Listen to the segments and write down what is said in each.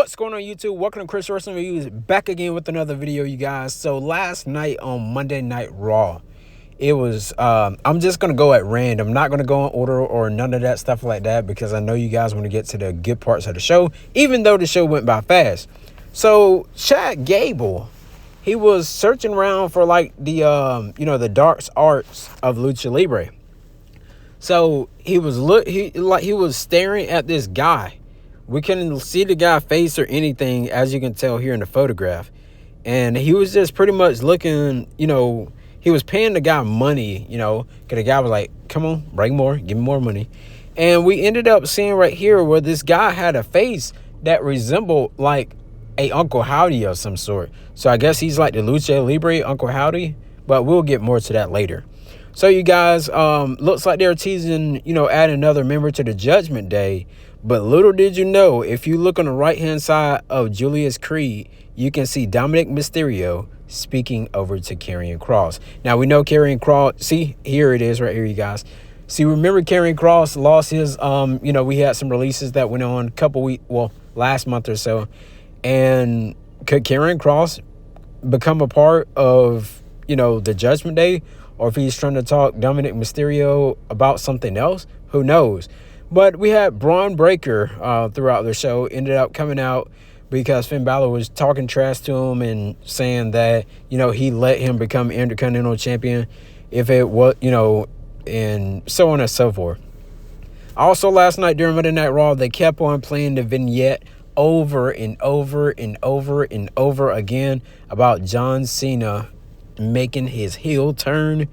What's going on, YouTube? Welcome to Chris Wrestling Reviews, back again with another video, you guys. So last night on Monday Night Raw, it was I'm just gonna go at random. I'm not gonna go in order or none of that stuff like that, because I know you guys want to get to the good parts of the show, even though the show went by fast. So Chad Gable, he was searching around for like the the dark arts of Lucha Libre. So he was staring at this guy. We couldn't see the guy's face or anything, as you can tell here in the photograph. And he was just pretty much looking, he was paying the guy money, because the guy was like, come on, bring more, give me more money. And we ended up seeing right here where this guy had a face that resembled like a Uncle Howdy of some sort. So I guess he's like the Lucha Libre Uncle Howdy, but we'll get more to that later. So you guys, looks like they're teasing, add another member to the Judgment Day. But little did you know, if you look on the right-hand side of Julius Creed, you can see Dominic Mysterio speaking over to Karrion Kross. Now, we know Karrion Kross, see, here it is right here, you guys. See, remember Karrion Kross lost his, we had some releases that went on a couple weeks, last month or so. And could Karrion Kross become a part of, the Judgment Day? Or if he's trying to talk Dominic Mysterio about something else, who knows? But we had Braun Breaker throughout the show ended up coming out because Finn Balor was talking trash to him and saying that, he let him become Intercontinental Champion if it was, and so on and so forth. Also, last night during Monday Night Raw, they kept on playing the vignette over and over and over and over again about John Cena making his heel turn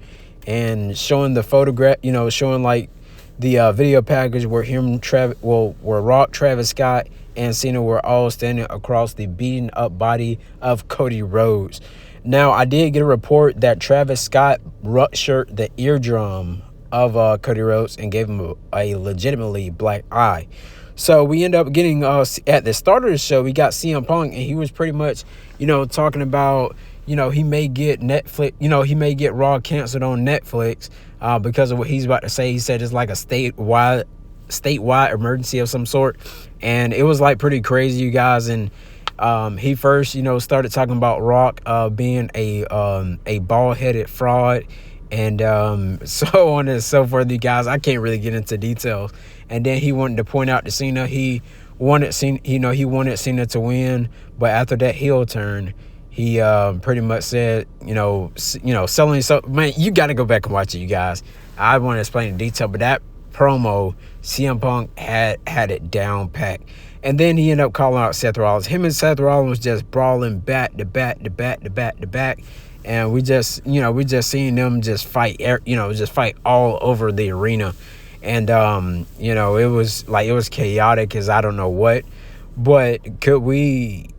and showing the photograph, showing like the video package where where Rock, Travis Scott, and Cena were all standing across the beaten up body of Cody Rhodes. Now, I did get a report that Travis Scott ruptured the eardrum of Cody Rhodes and gave him a legitimately black eye. So we end up getting, at the start of the show, we got CM Punk, and he was pretty much, talking about, he may get Netflix, he may get Raw canceled on Netflix because of what he's about to say. He said it's like a statewide emergency of some sort. And it was like pretty crazy, you guys. And he first, started talking about Rock being a bald-headed fraud and so on and so forth, you guys. I can't really get into details. And then he wanted to point out to Cena, he wanted Cena to win, but after that heel turn, he pretty much said, selling. So, man, you got to go back and watch it, you guys. I want to explain in detail, but that promo, CM Punk had it down packed. And then he ended up calling out Seth Rollins. Him and Seth Rollins was just brawling back to back to back to back to back. And we just seeing them just fight, fight all over the arena. And, it was chaotic as I don't know what. But could we,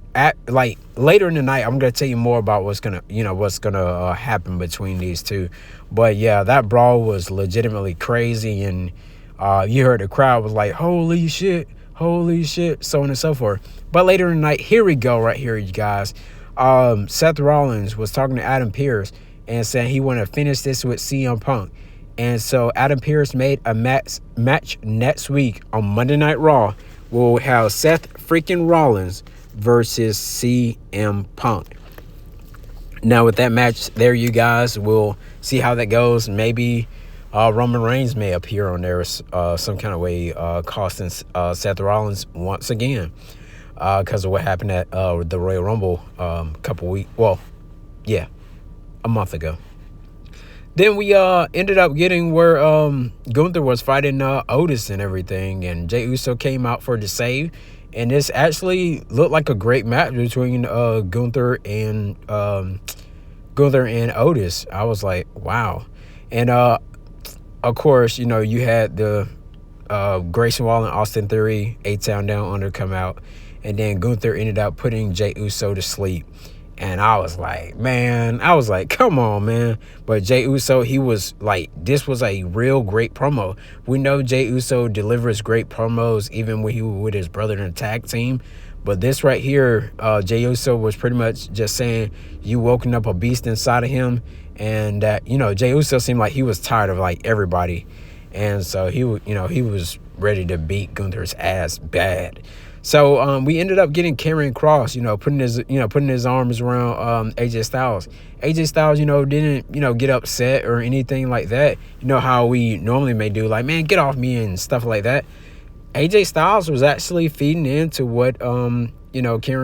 later in the night, I'm going to tell you more about what's going to happen between these two. But, yeah, that brawl was legitimately crazy. And you heard the crowd was like, holy shit, so on and so forth. But later in the night, here we go right here, you guys. Seth Rollins was talking to Adam Pearce and saying he wanted to finish this with CM Punk. And so Adam Pearce made a match next week on Monday Night Raw. We'll have Seth freaking Rollins versus CM Punk. Now with that match there, you guys, we'll see how that goes. Maybe Roman Reigns may appear on there some kind of way, costing Seth Rollins once again because of what happened at the Royal Rumble a month ago. Then we ended up getting where Gunther was fighting Otis and everything, and Jey Uso came out for the save, and this actually looked like a great match between Gunther and Otis. I was like, wow. And of course, you had the Grayson Waller and Austin Theory, A-Town Down Under come out, and then Gunther ended up putting Jey Uso to sleep. And I was like, come on, man. But Jey Uso, he was like, this was a real great promo. We know Jey Uso delivers great promos even when he was with his brother in a tag team. But this right here, Jey Uso was pretty much just saying, you woken up a beast inside of him. And that, Jey Uso seemed like he was tired of like everybody. And so he was ready to beat Gunther's ass bad. So we ended up getting Karrion Kross, putting his arms around AJ Styles. AJ Styles, didn't get upset or anything like that. You know how we normally may do, like, man, get off me and stuff like that. AJ Styles was actually feeding into what Karrion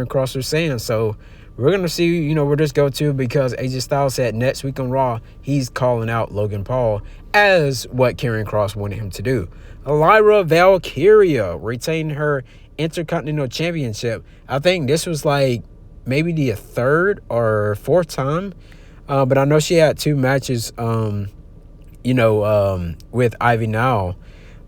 Kross was saying. So we're gonna see, where this go to, because AJ Styles said next week on Raw he's calling out Logan Paul as what Karrion Kross wanted him to do. Lyra Valkyria retained her Intercontinental Championship. I think this was like maybe the third or fourth time, but I know she had 2 matches, with Ivy Nile.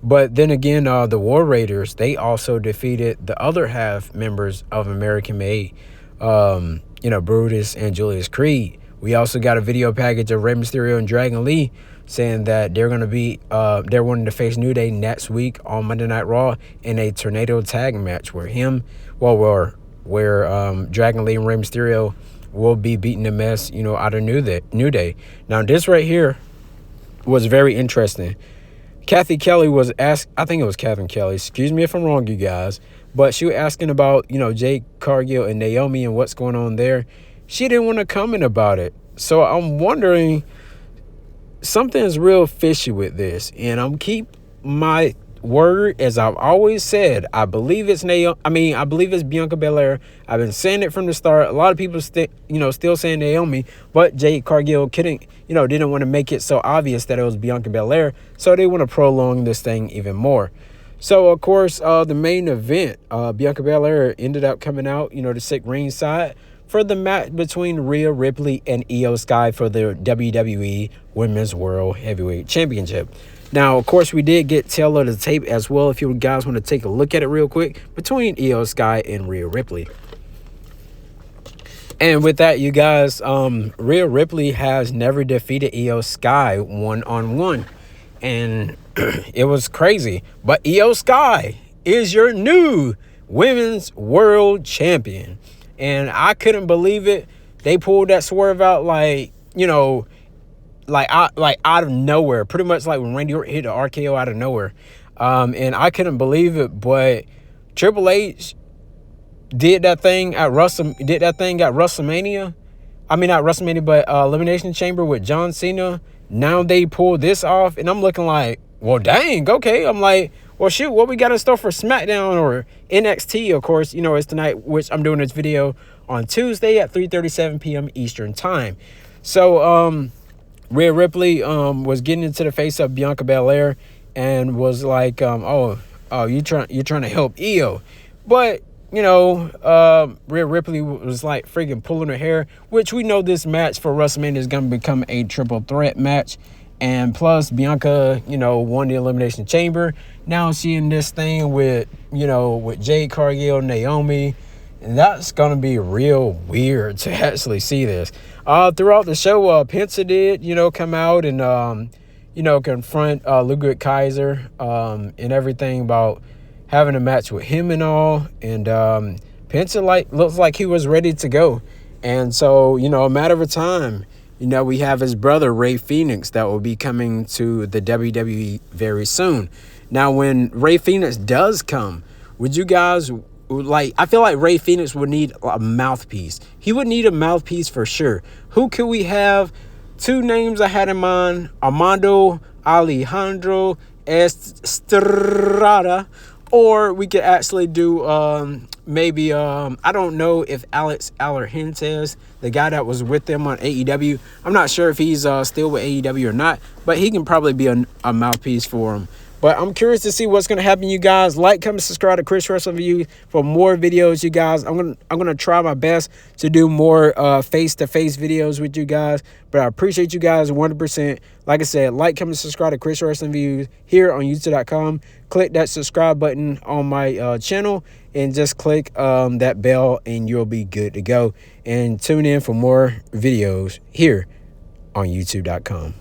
But then again, the War Raiders, they also defeated the other half members of American Made, Brutus and Julius Creed. We also got a video package of Rey Mysterio and Dragon Lee saying that they're wanting to face New Day next week on Monday Night Raw in a tornado tag match where Dragon Lee and Rey Mysterio will be beating the mess, out of New Day. Now, this right here was very interesting. Kathy Kelly was asked, I think it was Catherine Kelly, excuse me if I'm wrong, you guys, but she was asking about, Jade Cargill and Naomi and what's going on there. She didn't want to comment about it. So I'm wondering, something's real fishy with this, and I'm keep my word, as I've always said. I believe it's I believe it's Bianca Belair. I've been saying it from the start. A lot of people still saying Naomi, but Jade Cargill didn't want to make it so obvious that it was Bianca Belair, so they want to prolong this thing even more. So of course, the main event, Bianca Belair ended up coming out, to sit ringside for the match between Rhea Ripley and Io Sky for the WWE Women's World Heavyweight Championship. Now, of course, we did get tail of the tape as well, if you guys want to take a look at it real quick, between Io Sky and Rhea Ripley. And with that, you guys, Rhea Ripley has never defeated Io Sky one-on-one. And it was crazy. But Io Sky is your new Women's World Champion. And I couldn't believe it. They pulled that swerve out out of nowhere, pretty much like when Randy Orton hit the RKO out of nowhere. And I couldn't believe it, but Triple H did that thing at WrestleMania. I mean, not WrestleMania, but Elimination Chamber with John Cena. Now they pulled this off, and I'm looking like, well, dang, okay. I'm like, well, shoot, what we got in store for SmackDown or NXT, of course, it's tonight, which I'm doing this video on Tuesday at 3:37 p.m. Eastern time. So, Rhea Ripley was getting into the face of Bianca Belair and was like, you're trying to help Io. But, Rhea Ripley was like freaking pulling her hair, which we know this match for WrestleMania is going to become a triple threat match. And plus, Bianca, won the Elimination Chamber. Now she in this thing with Jade Cargill, Naomi. And that's going to be real weird to actually see this. Throughout the show, Penta did, come out and, confront Ludwig Kaiser and everything about having a match with him and all. And Penta looks like he was ready to go. And so, a matter of time, we have his brother, Rey Fenix, that will be coming to the WWE very soon. Now, when Rey Fenix does come, would you guys... I feel like Rey Fenix would need a mouthpiece. He would need a mouthpiece for sure. Who could we have? 2 names I had in mind: Armando Alejandro Estrada, or we could actually do maybe I don't know if Alex Alergentes, the guy that was with them on AEW. I'm not sure if he's still with AEW or not, but he can probably be a mouthpiece for him. But I'm curious to see what's going to happen, you guys. Like, comment, subscribe to Chris Wrestling Review for more videos, you guys. I'm gonna try my best to do more face-to-face videos with you guys. But I appreciate you guys 100%. Like I said, like, comment, subscribe to Chris Wrestling Review here on YouTube.com. Click that subscribe button on my channel and just click that bell and you'll be good to go. And tune in for more videos here on YouTube.com.